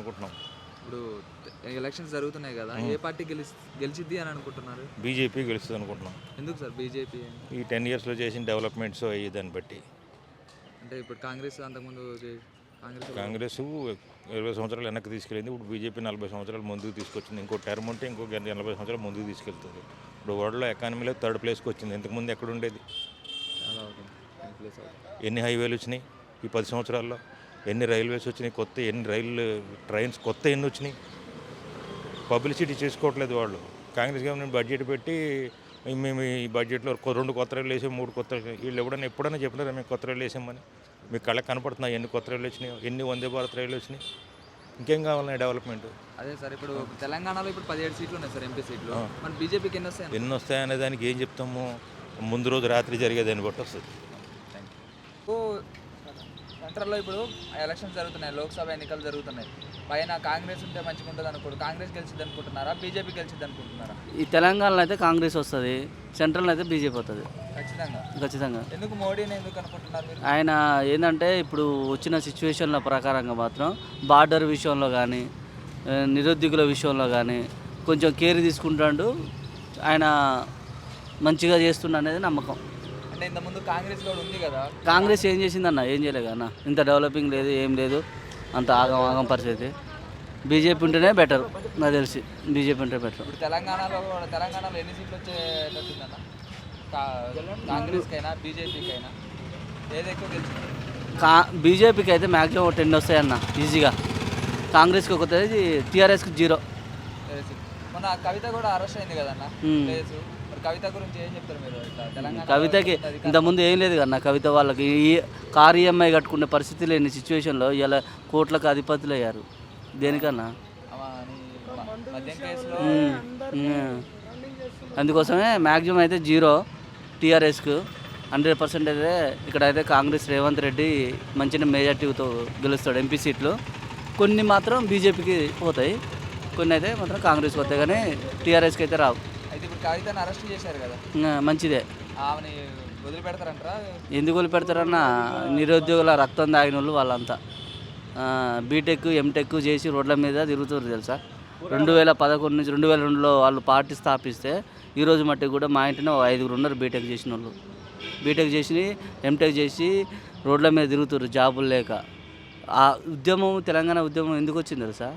అనుకుంటున్నాం. ఇప్పుడు ఎలక్షన్స్ జరుగుతున్నాయి కదా, ఏ పార్టీ గెలిచిద్ది అని అనుకుంటున్నారు? బీజేపీ గెలుస్తుంది అనుకుంటున్నాం. ఎందుకు సార్ బీజేపీ? ఈ 10 yearsలో చేసిన డెవలప్మెంట్స్ అయ్యి దాన్ని బట్టి. అంటే ఇప్పుడు కాంగ్రెస్ అంతకుముందు కాంగ్రెస్ 20 సంవత్సరాలు వెనక్కి తీసుకెళ్ళింది. ఇప్పుడు బీజేపీ 40 సంవత్సరాలు ముందుకు తీసుకొచ్చింది. ఇంకో టర్మ్ ఉంటే ఇంకో 40 సంవత్సరాలు ముందుకు తీసుకెళ్తుంది. ఇప్పుడు వరల్డ్లో ఎకానమీలో 3rd ప్లేస్కి వచ్చింది. ఇంతకుముందు ఎక్కడ ఉండేది? చాలా అవుతుంది, ప్లేస్ అవుతుంది. ఎన్ని హైవేలు వచ్చినాయి ఈ 10 సంవత్సరాల్లో? ఎన్ని రైల్వేస్ వచ్చినాయి కొత్త? ఎన్ని ట్రైన్స్ కొత్త ఎన్ని వచ్చినాయి? పబ్లిసిటీ చేసుకోవట్లేదు వాళ్ళు. కాంగ్రెస్ గవర్నమెంట్ బడ్జెట్ పెట్టి మేము ఈ బడ్జెట్లో 2 కొత్త రైళ్ళు వేసాం, 3 కొత్త వీళ్ళు ఎప్పుడైనా చెప్పినారా మేము కొత్త రైళ్ళు వేసామని? మీకు కళ్ళకి కనపడుతున్నాయి ఎన్ని కొత్త రైళ్ళు వచ్చినాయి, ఎన్ని వందే భారత్ రైళ్ళు వచ్చినాయి? ఇంకేం కావాలన్నా డెవలప్మెంట్? అదే సార్, ఇప్పుడు తెలంగాణలో ఇప్పుడు 17 సీట్లు ఉన్నాయి సార్, ఎంపీ సీట్లు. మన బీజేపీకి ఎన్ని వస్తాయనే దానికి ఏం చెప్తాము? ముందు రోజు రాత్రి జరిగేదాన్ని బట్టి వస్తుంది. సెంట్రల్లో ఇప్పుడు ఎలక్షన్స్ జరుగుతున్నాయి, లోక్సభ ఎన్నికలు జరుగుతున్నాయి. పైన కాంగ్రెస్ ఉంటే మంచిగా ఉంటుంది అనుకోండి. కాంగ్రెస్ గెలిచిద్ది అనుకుంటున్నారా, బీజేపీ గెలిచిద్ది అనుకుంటున్నారా? ఈ తెలంగాణలో అయితే కాంగ్రెస్ వస్తుంది, సెంట్రల్లో అయితే బీజేపీ వస్తుంది ఖచ్చితంగా. ఎందుకు మోడీని ఎందుకు అనుకుంటున్నారు మీరు? ఆయన ఏంటంటే ఇప్పుడు వచ్చిన సిచ్యువేషన్ల ప్రకారంగా మాత్రం బార్డర్ విషయంలో కానీ, నిరుద్యోగుల విషయంలో కానీ కొంచెం కేర్ తీసుకుంటాడు. ఆయన మంచిగా చేస్తుండ అనేది నమ్మకం. అంటే ఇంతకుముందు కాంగ్రెస్ కూడా ఉంది కదా, కాంగ్రెస్ ఏం చేసిందన్న? ఏం చేయలేదు అన్న, ఇంత డెవలపింగ్ లేదు, ఏం లేదు, అంత ఆగం పరిస్థితి. బీజేపీ ఉంటేనే బెటర్ నాకు తెలిసి, బీజేపీ ఉంటే బెటర్. ఇప్పుడు తెలంగాణలో ఎన్ని సీట్లు వచ్చేటట్టుందన్న? కాంగ్రెస్కి అయినా బీజేపీకి అయినా ఏది ఎక్కువ గెలిచింది? బీజేపీకి అయితే మ్యాక్సిమం 10 వస్తాయన్న ఈజీగా. కాంగ్రెస్కి ఒకటి, టీఆర్ఎస్కి 0. మొన్న కవిత కూడా అరెస్ట్ అయింది కదన్న, కవిత గురించి ఏం చెప్తారు మీరు? కవితకి ఇంతకుముందు ఏం లేదు కన్నా. కవిత వాళ్ళకి ఈ కారు ఈఎంఐ కట్టుకునే పరిస్థితి లేని సిచ్యువేషన్లో ఇలా కోట్లకు అధిపతులు అయ్యారు. దేనికన్నా? అందుకోసమే మ్యాక్సిమం అయితే 0 టీఆర్ఎస్కు. 100% అయితే ఇక్కడైతే కాంగ్రెస్ రేవంత్ రెడ్డి మంచిగా మెజార్టీతో గెలుస్తాడు ఎంపీ సీట్లు. కొన్ని మాత్రం బీజేపీకి పోతాయి, కొన్ని అయితే మాత్రం కాంగ్రెస్కి వస్తాయి, కానీ టీఆర్ఎస్కి అయితే రావు. కవితను అరెస్ట్ చేశారు కదా, మంచిదే. ఆమెని వదిలిపెడతారంటారా? ఎందుకు వదిలిపెడతారన్న? నిరుద్యోగుల రక్తం తాగిన వాళ్ళు వాళ్ళంతా బీటెక్ ఎంటెక్ చేసి రోడ్ల మీద తిరుగుతారు తెలుసా. 2011 నుంచి 2002లో వాళ్ళు పార్టీ స్థాపిస్తే ఈరోజు మట్టికి కూడా మా ఇంటిని 5 ఉన్నారు బీటెక్ చేసిన వాళ్ళు. బీటెక్ చేసి ఎంటెక్ చేసి రోడ్ల మీద తిరుగుతారు జాబులు లేక. ఆ ఉద్యమం, తెలంగాణ ఉద్యమం ఎందుకు వచ్చింది తెలుసా?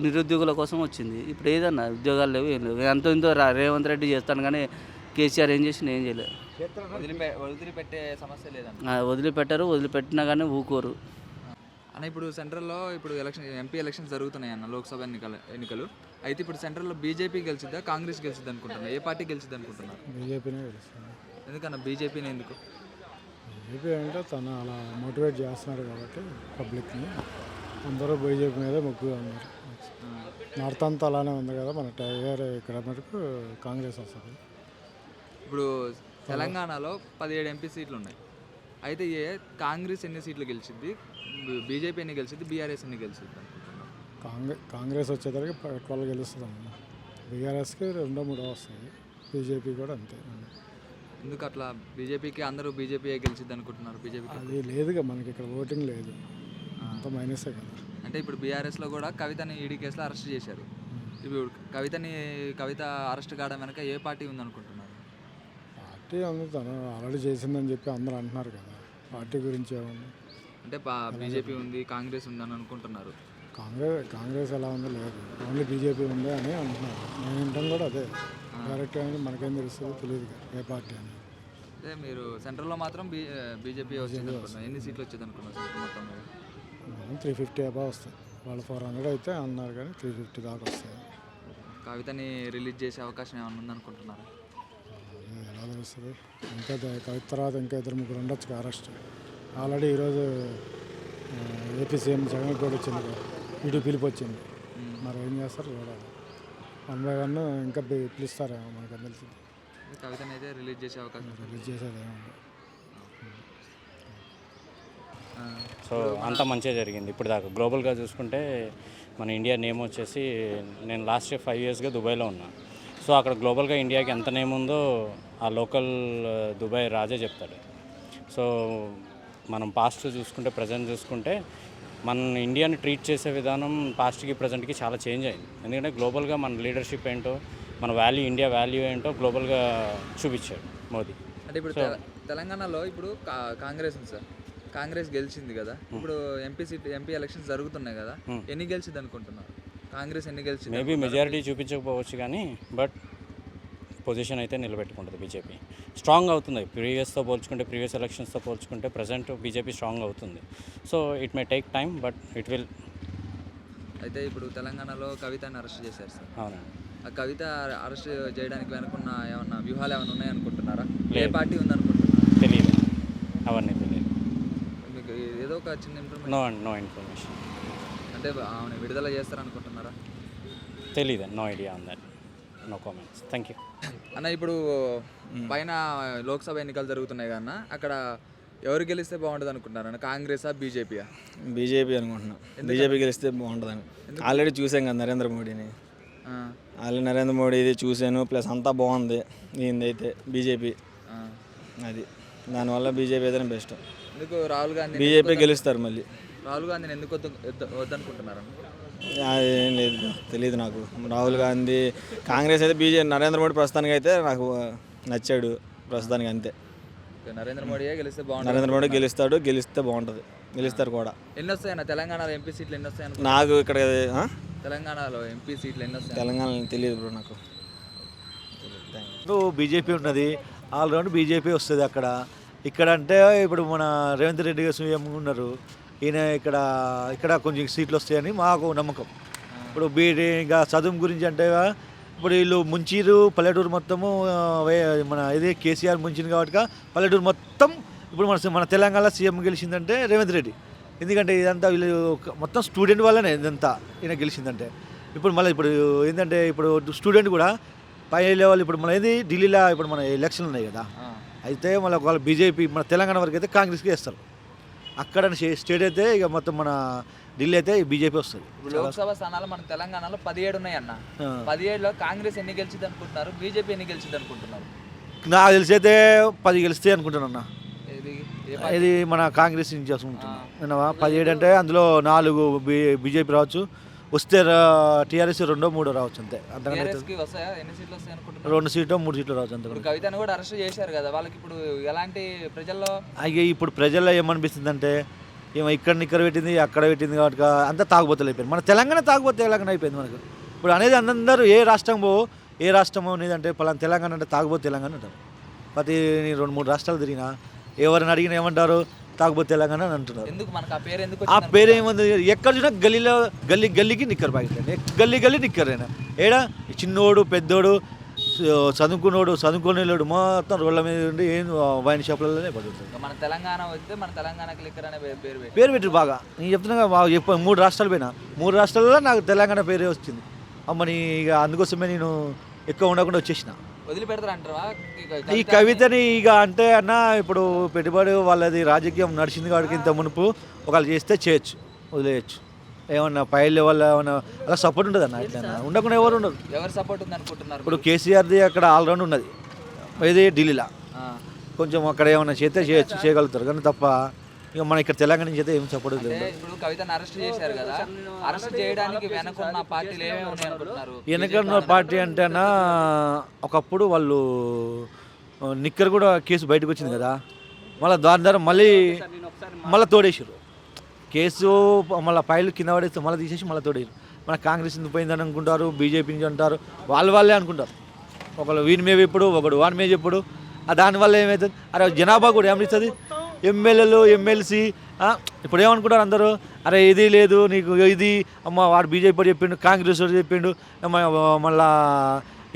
నిరుద్యోగుల కోసం వచ్చింది. ఇప్పుడు ఏదన్నా ఉద్యోగాలు లేవు, ఏం లేవు. ఎంతో ఇంతో రేవంత్ రెడ్డి చేస్తాను, కానీ కేసీఆర్ ఏం చేసినా ఏం చేయలేదు. వదిలిపెట్టే సమస్య లేదన్న. వదిలిపెట్టరు, వదిలిపెట్టినా కానీ ఊకోరు అన్న. ఇప్పుడు సెంట్రల్లో ఇప్పుడు ఎంపీ ఎలక్షన్స్ జరుగుతున్నాయి అన్న, లోక్సభ ఎన్నికలు అయితే ఇప్పుడు సెంట్రల్లో బీజేపీ గెలిచిద్దా, కాంగ్రెస్ గెలిచిద్ది అనుకుంటున్నారు? ఏ పార్టీ గెలిచిద్ది అనుకుంటున్నారు? బీజేపీనే గెలుస్తుంది. ఎందుకన్నా బీజేపీని ఎందుకు? బీజేపీ అంటే తను అలా మోటివేట్ చేస్తున్నారు కాబట్టి పబ్లిక్ని, అందరూ బీజేపీ మీద మొగ్గుగా ఉన్నారు. నార్త్ అంతా అలానే ఉంది కదా, మన వేరే ఇక్కడ మటుకు కాంగ్రెస్ వస్తుంది. ఇప్పుడు తెలంగాణలో 17 ఎంపీ సీట్లు ఉన్నాయి. అయితే కాంగ్రెస్ ఎన్ని సీట్లు గెలిచింది, బీజేపీ ఎన్ని గెలిచింది, బీఆర్ఎస్ ఎన్ని గెలిచింది అనుకుంటున్నాను? కాంగ్రెస్ వచ్చేసరికి 12 గెలుస్తుంది అన్న, బీఆర్ఎస్కి 2-3 వస్తుంది, బీజేపీ కూడా అంతే. ఎందుకు అట్లా? బీజేపీకి అందరూ బీజేపీ గెలిచిద్ది అనుకుంటున్నారు. బీజేపీకి అది లేదుగా, మనకి ఇక్కడ ఓటింగ్ లేదు, అంత మైనసే కదా. అంటే ఇప్పుడు బీఆర్ఎస్లో కూడా కవితని ఈడీ కేసులో అరెస్ట్ చేశారు. ఇప్పుడు కవిత అరెస్ట్ కావడం వెనక ఏ పార్టీ ఉందనుకుంటున్నారు? పార్టీ ఉంది, తను ఆల్రెడీ చేసిందని చెప్పి అందరూ అంటున్నారు కదా, పార్టీ గురించి ఏముంది అంటే బీజేపీ ఉంది, కాంగ్రెస్ ఉందని అనుకుంటున్నారు. కాంగ్రెస్ ఎలా ఉందో లేదు, ఓన్లీ బీజేపీ ఉంది అని అంటున్నారు. నేను వింటాం కూడా అదే, డైరెక్ట్ అని మనకేం తెలుస్తుంది తెలియదు ఏ పార్టీ అని. అదే మీరు సెంట్రల్లో మాత్రం బీజేపీ వచ్చింది అనుకుంటున్నారు. ఎన్ని సీట్లు వచ్చేది అనుకున్నారు మొత్తం? 350 అబా వస్తాయి. వాళ్ళు 400 అయితే అన్నారు, కానీ 350 దాకా వస్తాయి. కవితని రిలీజ్ చేసే అవకాశం ఏమైనా ఉందనుకుంటున్నారా? ఎలా తెలుస్తుంది? ఇంకా కవిత తర్వాత ఇంకా 2-3 ఉండొచ్చు అరెస్ట్. ఆల్రెడీ ఈరోజు ఏపీ సీఎం జగన్ కూడా వచ్చింది, ఇటు పిలుపు వచ్చింది. మరి ఏం చేస్తారు చూడాలి. 1 by 1 ఇంకా పిలుస్తారేమో, మనకు తెలిసింది. కవితని అయితే రిలీజ్ చేసే అవకాశం రిలీజ్ చేసేది ఏముంది. సో అంతా మంచిగా జరిగింది ఇప్పుడు దాకా. గ్లోబల్గా చూసుకుంటే మన ఇండియా నేమ్ వచ్చేసి, నేను లాస్ట్ 5 yearsగా దుబాయ్లో ఉన్నా. సో అక్కడ గ్లోబల్గా ఇండియాకి ఎంత నేమ్ ఉందో ఆ లోకల్ దుబాయ్ రాజే చెప్తాడు. సో మనం పాస్ట్ చూసుకుంటే, ప్రజెంట్ చూసుకుంటే మన ఇండియాని ట్రీట్ చేసే విధానం పాస్ట్కి ప్రజెంట్కి చాలా చేంజ్ అయింది. ఎందుకంటే గ్లోబల్గా మన లీడర్షిప్ ఏంటో, మన వాల్యూ, ఇండియా వాల్యూ ఏంటో గ్లోబల్గా చూపించాడు మోదీ. అంటే ఇప్పుడు తెలంగాణలో ఇప్పుడు కాంగ్రెస్ ఉంది సార్, కాంగ్రెస్ గెలిచింది కదా, ఇప్పుడు ఎంపీ ఎలక్షన్స్ జరుగుతున్నాయి కదా, ఎన్ని గెలిచింది అనుకుంటున్నారు? కాంగ్రెస్ ఎన్ని గెలిచింది? మేబీ మెజారిటీ చూపించకపోవచ్చు కానీ బట్ పొజిషన్ అయితే నిలబెట్టుకుంటుంది బీజేపీ. స్ట్రాంగ్ అవుతుంది ప్రీవియస్ ఎలక్షన్స్తో పోల్చుకుంటే ప్రజెంట్ బీజేపీ స్ట్రాంగ్ అవుతుంది. So it may take time but it will. అయితే ఇప్పుడు తెలంగాణలో కవితని అరెస్ట్ చేశారు సార్. అవునండి. ఆ కవిత అరెస్ట్ చేయడానికి వెనుకున్న ఏమన్నా వ్యూహాలు ఏమైనా ఉన్నాయనుకుంటున్నారా? ఏ పార్టీ ఉందనుకుంటున్నారా? తెలియదు, అవన్నీ తెలియదు. మీకు ఏదో ఒక చిన్న ఇన్ఫర్మేషన్? No information. అంటే ఆమె విడుదల చేస్తారనుకుంటున్నారా? తెలీదు, no idea on that. No comments. Thank you అన్న. ఇప్పుడు పైన లోక్సభ ఎన్నికలు జరుగుతున్నాయి కన్నా, అక్కడ ఎవరు గెలిస్తే బాగుంటుంది అనుకుంటున్నారన్న? కాంగ్రెసా బీజేపీయా? బీజేపీ అనుకుంటున్నా. బీజేపీ గెలిస్తే బాగుంటుందని. ఆల్రెడీ చూసాం కదా నరేంద్ర మోడీని. ఆల్రెడీ నరేంద్ర మోడీది చూశాను, ప్లస్ అంతా బాగుంది. దీనిదైతే బీజేపీ అది, దానివల్ల బీజేపీ అయితేనే బెస్ట్. ఎందుకు రాహుల్ గాంధీ బీజేపీ గెలుస్తారు మళ్ళీ. రాహుల్ గాంధీని ఎందుకు వద్దనుకుంటున్నారు? ఏం లేదు, తెలియదు నాకు. రాహుల్ గాంధీ, కాంగ్రెస్ అయితే నరేంద్ర మోడీ ప్రస్తుతానికి అయితే నాకు నచ్చాడు ప్రస్తుతానికి, అంతే. నరేంద్ర మోడీయే గెలిస్తే బాగుంటుంది. నరేంద్ర మోడీ గెలుస్తాడు, గెలిస్తే బాగుంటుంది, గెలుస్తారు కూడా. ఎన్ని వస్తాయన్న తెలంగాణలో ఎంపీ సీట్లు ఎన్ని వస్తాయన్న? నాకు ఇక్కడ తెలంగాణలో ఎంపీ సీట్లు ఎన్ని వస్తాయి? తెలంగాణ తెలియదు బ్రో నాకు. బీజేపీ ఉన్నది, ఆల్రౌండ్ బీజేపీ వస్తుంది అక్కడ. ఇక్కడ అంటే ఇప్పుడు మన రేవంత్ రెడ్డి గారు సీఎం ఉన్నారు, ఈయన ఇక్కడ కొంచెం సీట్లు వస్తాయని మాకు నమ్మకం. ఇప్పుడు ఇంకా చదువు గురించి అంటే ఇప్పుడు వీళ్ళు ముంచిరు పల్లెటూరు మొత్తము, మన ఇది కేసీఆర్ ముంచింది కాబట్టి పల్లెటూరు మొత్తం ఇప్పుడు మన తెలంగాణ సీఎం గెలిచిందంటే రేవంత్ రెడ్డి. ఎందుకంటే ఇదంతా వీళ్ళు మొత్తం స్టూడెంట్ వల్లనే ఇదంతా ఈయన గెలిచిందంటే. ఇప్పుడు మళ్ళీ ఇప్పుడు ఏంటంటే ఇప్పుడు స్టూడెంట్ కూడా పై లెవెల్, ఇప్పుడు మన ఏది ఢిల్లీలో ఇప్పుడు మన ఎలక్షన్లు ఉన్నాయి కదా, అయితే మళ్ళీ ఒకవేళ బీజేపీ మన తెలంగాణ వరకు అయితే కాంగ్రెస్కి వేస్తారు. అక్కడ స్టేట్ అయితే ఇక మొత్తం మన ఢిల్లీ అయితే బీజేపీ వస్తుంది. లోక్సభ స్థానాలు మన తెలంగాణలో 17 ఉన్నాయి అన్న. 17లో కాంగ్రెస్ ఎన్ని గెలిచింది అనుకుంటున్నారు? బీజేపీ ఎన్ని గెలిచింది అనుకుంటున్నారు? నాకు తెలిసి అయితే 10 గెలిస్తే అనుకుంటున్నా. ఇది మన కాంగ్రెస్ నుంచి వస్తుంటున్నా 17 అంటే అందులో 4 బీజేపీ రావచ్చు, వస్తే టీఆర్ఎస్ 2, 3 రావచ్చు, అంతే. అంతకంటే 2 సీట్లు 3 సీట్లు రావచ్చు అంతే. కవితను కూడా అరెస్ట్ చేశారు కదా, వాళ్ళకి ఇప్పుడు ఎలాంటి ప్రజల్లో అయ్యి ఇప్పుడు ప్రజల్లో ఏమనిపిస్తుంది అంటే ఏమో ఇక్కడ పెట్టింది అక్కడ పెట్టింది కాబట్టి అంతా తాగుబోతులు అయిపోయింది. మన తెలంగాణ తాగుబోతే ఎలాగైనా అయిపోయింది మనకు. ఇప్పుడు అనేది అందరూ ఏ రాష్ట్రం అనేది అంటే పలానా తెలంగాణ అంటే తాగుబోతే తెలంగాణ అంటారు. ప్రతి 2-3 రాష్ట్రాలు తిరిగినా ఎవరిని అడిగినా ఏమంటారు? తాగుబోతే తెలంగాణ అని అంటున్నారు. ఎందుకు మనకు ఆ పేరు ఎందుకు? ఆ పేరు ఏముంది? ఎక్కడ చూసినా గల్లీకి నిక్కర్ ప్యాకెట్, గల్లీ నిక్కర్. అయినా ఏడా చిన్నోడు పెద్దోడు చదువుకునేవాడు మొత్తం రోడ్ల మీద ఉండి ఏం వైన్ షాపులలోనే పడుతుంది. మన తెలంగాణ వస్తే మన తెలంగాణకి లిక్కర్ అనే పేరు పెట్టారు బాగా. నేను చెప్తున్నా బాగా 3 రాష్ట్రాలు పోయినా, 3 రాష్ట్రాలలో నాకు తెలంగాణ పేరే వచ్చింది. అమ్మని ఇక అందుకోసమే నేను ఎక్కువ ఉండకుండా వచ్చేసిన. వదిలిపెడతారంటారా ఈ కవితని? ఇక అంటే అన్న ఇప్పుడు పెట్టుబడి వాళ్ళది రాజకీయం నడిచింది కాబట్టి ఇంత మునుపు ఒకళ్ళు చేస్తే చేయొచ్చు, వదిలేయచ్చు. ఏమన్నా పై లెవెల్ ఏమన్నా అలా సపోర్ట్ ఉంటుంది అన్న, ఇట్లా ఉండకుండా ఎవరు ఉండరు. ఎవరు సపోర్ట్ ఉంది అనుకుంటున్నారు? ఇప్పుడు కేసీఆర్ది అక్కడ ఆల్రౌండ్ ఉన్నది, ఇది ఢిల్లీలో కొంచెం అక్కడ ఏమన్నా చేస్తే చేయగలుగుతారు కానీ తప్ప ఇక మన ఇక్కడ తెలంగాణ నుంచి అయితే ఏం సపోర్ట్ లేదు. ఇప్పుడు కవితను అరెస్ట్ చేశారు కదా, అరెస్ట్ చేయడానికి వెనకున్న పార్టీలు ఏమేమి ఉన్నాయి అనుకుంటున్నారు? వెనకున్న పార్టీ అంటే అన్న ఒకప్పుడు వాళ్ళు నిక్కర్ కూడా కేసు బయటకు వచ్చింది కదా, మళ్ళీ దాని ద్వారా మళ్ళీ తోడేసారు కేసు. మళ్ళీ ఫైల్ కింద పడేస్తే మళ్ళీ తీసేసి మళ్ళీ తోడేసారు. మన కాంగ్రెస్ ఎందుకు పోయిందని అనుకుంటారు, బీజేపీ నుంచి అంటారు, వాళ్ళే అనుకుంటారు. ఒకళ్ళు వీని మీద ఇప్పుడు ఒకడు వాని మీద చెప్పుడు. దానివల్ల ఏమవుతుంది? అరే జనాభా కూడా ఏమనిస్తుంది? ఎమ్మెల్యేలు ఎమ్మెల్సీ ఇప్పుడు ఏమనుకుంటారు అందరూ? అరే ఇది లేదు నీకు, ఇది అమ్మ వాడు బీజేపీ వాడు చెప్పిండు, కాంగ్రెస్ వాడు చెప్పిండు, మళ్ళా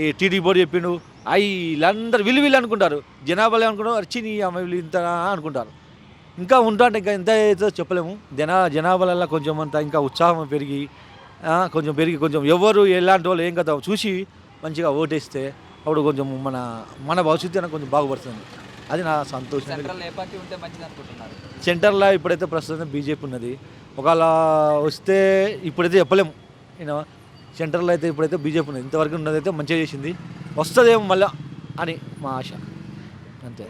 ఈ టీడీపీ వాడు చెప్పిండు, వీళ్ళందరూ వీళ్ళు అనుకుంటారు. జనాభాలో ఏమనుకుంటారు? అరే చిని అమ్మ వీళ్ళు ఇంత అనుకుంటారు. ఇంకా అంటే ఇంకా ఎంత అవుతుందో చెప్పలేము. జనాభాలలో కొంచెం అంతా ఇంకా ఉత్సాహం పెరిగి కొంచెం ఎవరు ఎలాంటి వాళ్ళు ఏం కదా చూసి మంచిగా ఓటేస్తే అప్పుడు కొంచెం మన భవిష్యత్తు కొంచెం బాగుపడుతుంది. అది నా సంతోషం. సెంటర్లో ఇప్పుడైతే ప్రస్తుతం బీజేపీ ఉన్నది. ఒకవేళ వస్తే ఇప్పుడైతే చెప్పలేము. సెంటర్లో అయితే ఇప్పుడైతే బీజేపీ ఉన్నది. ఇంతవరకు ఉన్నదైతే మంచిగా చేసింది, వస్తుందేమో మళ్ళీ అని మా ఆశ, అంతే.